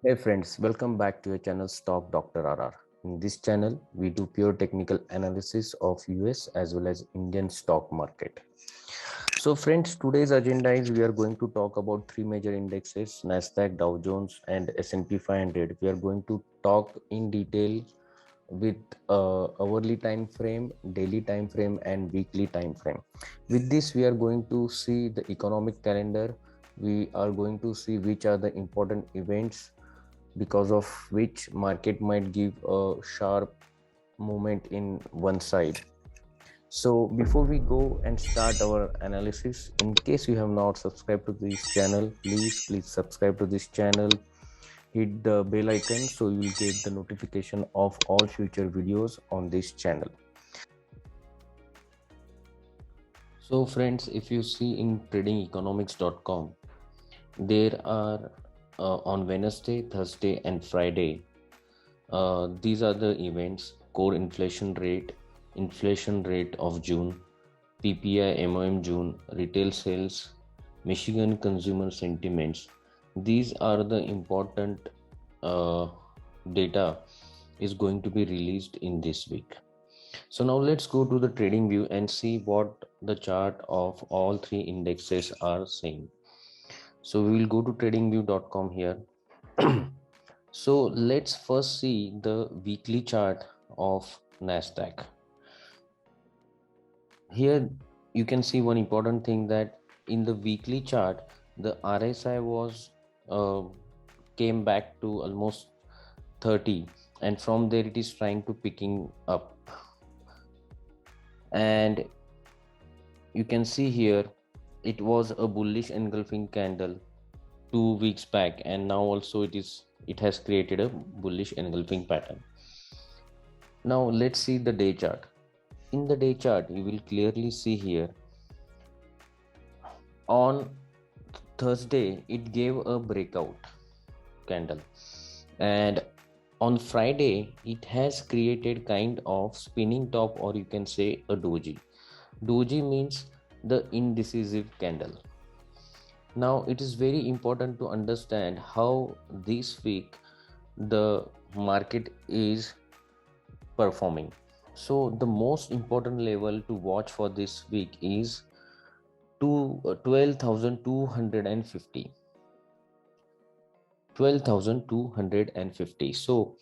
Hey friends, welcome back to your channel Stock Dr. RR. In this channel, we do pure technical analysis of US as well as Indian stock market. So friends, today's agenda is we are going to talk about three major indexes, Nasdaq, Dow Jones and S&p 500. We are going to talk in detail with hourly time frame, daily time frame and weekly time frame. With this, we are going to see the economic calendar. We are going to see which are the important events because of which market might give a sharp movement in one side. So before we go and start our analysis, in case you have not subscribed to this channel, please subscribe to this channel, hit the bell icon so you will get the notification of all future videos on this channel. So friends, if you see in tradingeconomics.com, there are on Wednesday, Thursday and Friday, these are the events: core inflation rate of June, PPI MOM June, retail sales, Michigan consumer sentiments. These are the important data is going to be released in this week. So now let's go to the trading view and see what the chart of all three indexes are saying. So we will go to tradingview.com here. So let's first see the weekly chart of Nasdaq. Here you can see one important thing, that in the weekly chart the RSI was came back to almost 30, and from there it is trying to picking up, and you can see here it was a bullish engulfing candle 2 weeks back, and now also it has created a bullish engulfing pattern. Now let's see the day chart. In the day chart you will clearly see here, on Thursday it gave a breakout candle, and on Friday it has created kind of spinning top, or you can say a doji. Doji means the indecisive candle. Now it is very important to understand how this week the market is performing. So the most important level to watch for this week is 12,250. 12,250. So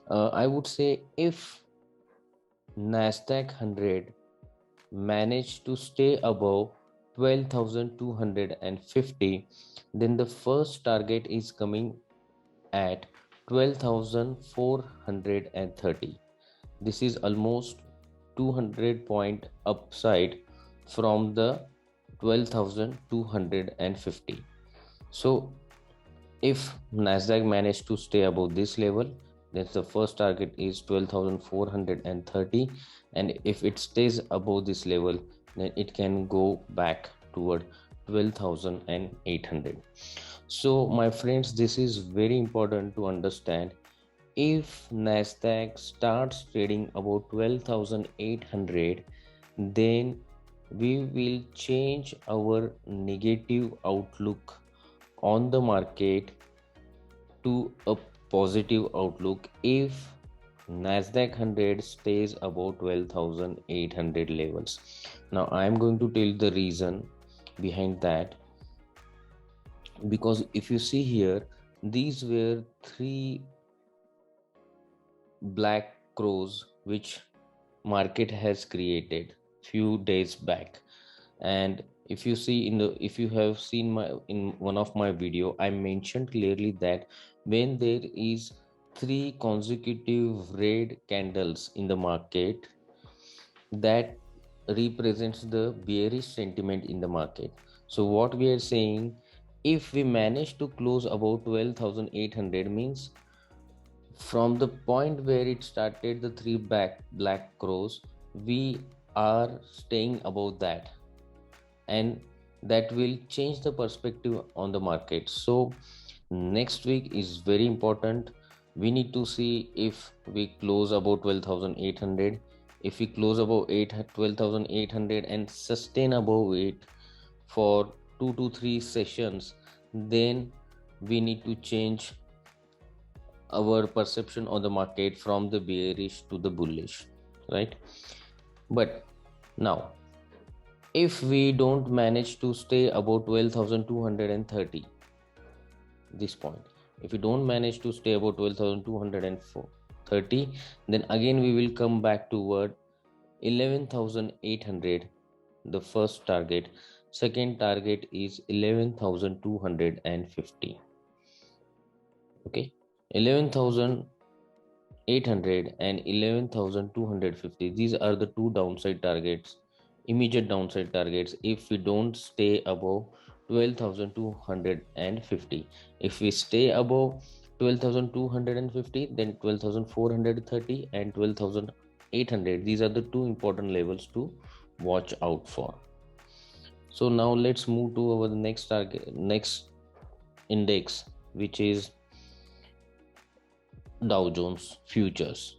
I would say if Nasdaq 100 managed to stay above 12,250, then the first target is coming at 12,430. This is almost 200 point upside from the 12,250. So if Nasdaq managed to stay above this level, then the first target is 12,430, and if it stays above this level, then it can go back toward 12,800. So my friends, this is very important to understand. If Nasdaq starts trading about 12,800, then we will change our negative outlook on the market to a positive outlook if Nasdaq 100 stays above 12,800 levels. Now I am going to tell the reason behind that, because if you see here, these were three black crows which market has created few days back. And if you see if you have seen my in one of my video, I mentioned clearly that when there is three consecutive red candles in the market, that represents the bearish sentiment in the market. So what we are saying, if we manage to close about 12,800, means from the point where it started, the three black crows, we are staying above that, and that will change the perspective on the market. So next week is very important. We need to see if we close about 12,800. If we close above 12,800 and sustain above it for 2 to 3 sessions, then we need to change our perception of the market from the bearish to the bullish, right? But now, if we don't manage to stay above 12,230, this point, if we don't manage to stay above 12,230, then again we will come back toward 11,800, the first target. Second target is 11,250. Okay, 11,800 and 11,250, these are the two downside targets, immediate downside targets, if we don't stay above 12,250. If we stay above 12,250, then 12,430 and 12,800, these are the two important levels to watch out for. So now let's move to our next target, next index, which is Dow Jones futures.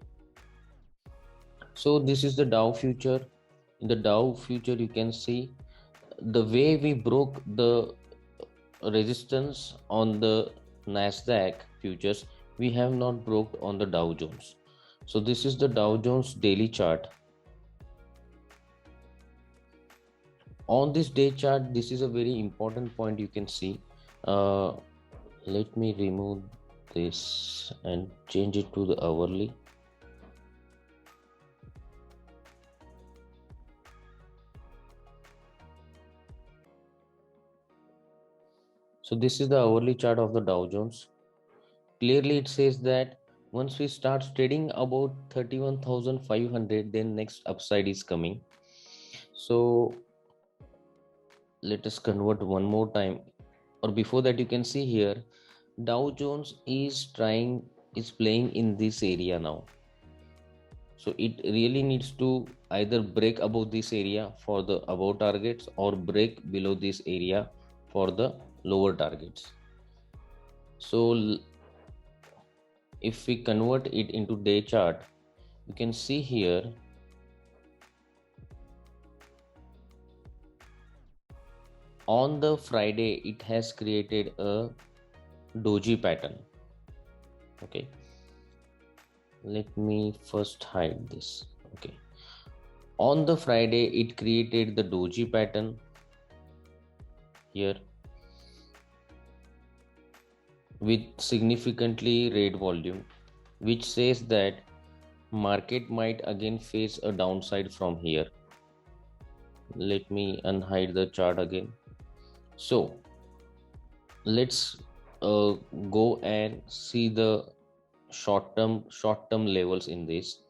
So this is the Dow future. In the Dow future, you can see the way we broke the resistance on the Nasdaq futures, we have not broke on the Dow Jones. So this is the Dow Jones daily chart. On this day chart, this is a very important point you can see. Let me remove this and change it to the hourly. So this is the hourly chart of the Dow Jones. Clearly it says that once we start trading about 31,500, then next upside is coming. So let us convert one more time, or before that, you can see here Dow Jones is playing in this area now. So it really needs to either break above this area for the above targets or break below this area for the lower targets. So if we convert it into day chart, you can see here on the Friday it has created a doji pattern. Okay, let me first hide this. Okay, on the Friday it created the doji pattern here with significantly red volume, which says that market might again face a downside from here. Let me unhide the chart again. So let's go and see the short-term levels in this.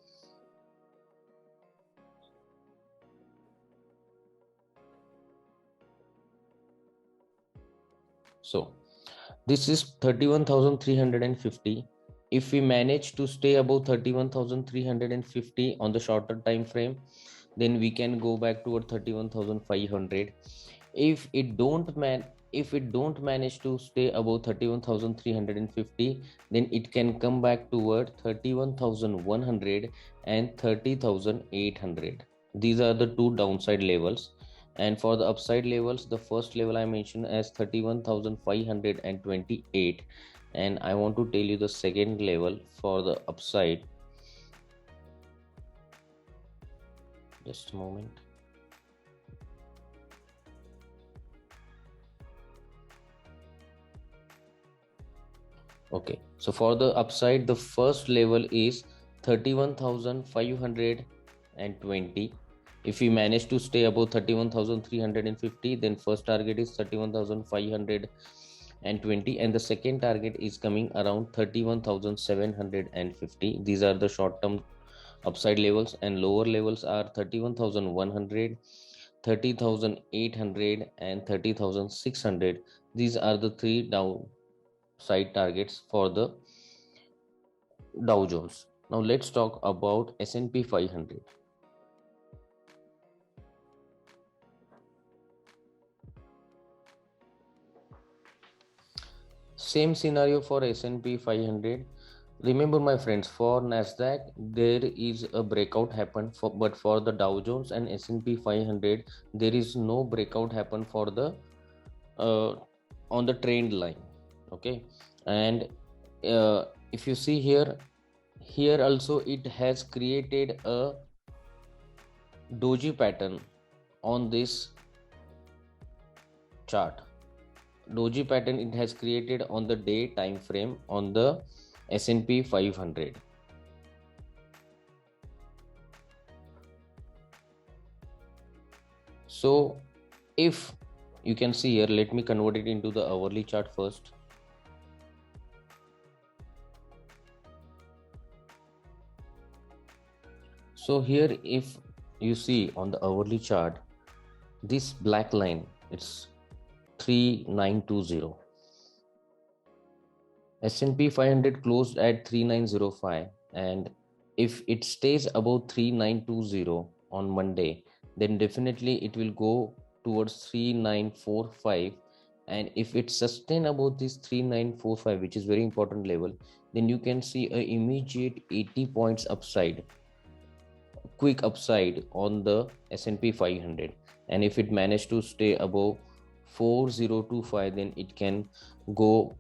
So this is 31,350. If we manage to stay above 31,350 on the shorter time frame, then we can go back toward 31,500. If it don't manage to stay above 31,350, then it can come back toward 31,100 and 30,800. These are the two downside levels. And for the upside levels, the first level I mentioned as 31,528, and I want to tell you the second level for the upside. Just a moment. Okay, so for the upside, the first level is 31,520. If we manage to stay above 31,350, then first target is 31,520, and the second target is coming around 31,750. These are the short-term upside levels, and lower levels are 31,100, 30,800, and 30,600. These are the three downside targets for the Dow Jones. Now let's talk about S&P 500. Same scenario for S&P 500. Remember my friends, for Nasdaq there is a breakout happen but for the Dow Jones and S&P 500 there is no breakout happen for the on the trend line. Okay, and if you see here, here also it has created a doji pattern on this chart. Doji pattern it has created on the day time frame on the S&p 500. So if you can see here, let me convert it into the hourly chart first. So here if you see on the hourly chart, this black line, it's 3920. S&P 500 closed at 3905, and if it stays above 3920 on Monday, then definitely it will go towards 3945. And if it sustain above this 3945, which is very important level, then you can see a immediate 80 points upside, quick upside on the S&P 500. And if it managed to stay above 4025, then it can go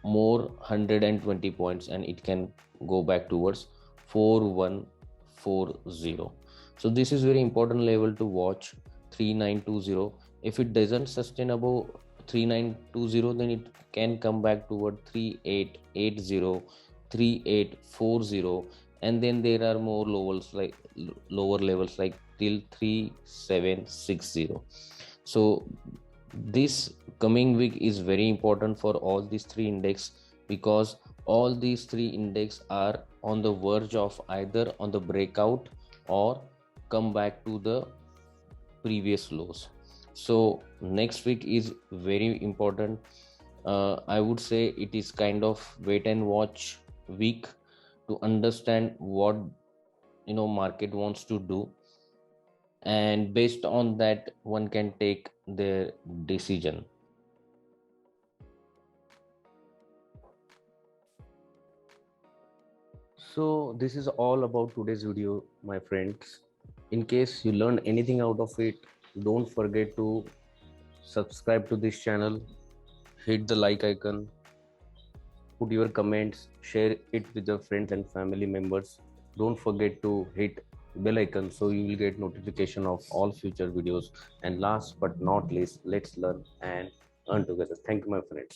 more 120 points and it can go back towards 4140. So this is very important level to watch, 3920. If it doesn't sustain above 3920, then it can come back toward 3880, 3840, and then there are more lower levels like till 3760. So this coming week is very important for all these three index, because all these three index are on the verge of either on the breakout or come back to the previous lows. So next week is very important. I would say it is kind of wait and watch week to understand what market wants to do, and based on that one can take their decision. So this is all about today's video, my friends. In case you learned anything out of it, don't forget to subscribe to this channel, hit the like icon, put your comments, share it with your friends and family members. Don't forget to hit bell icon so you will get notification of all future videos. And last but not least, let's learn and earn together. Thank you, my friends.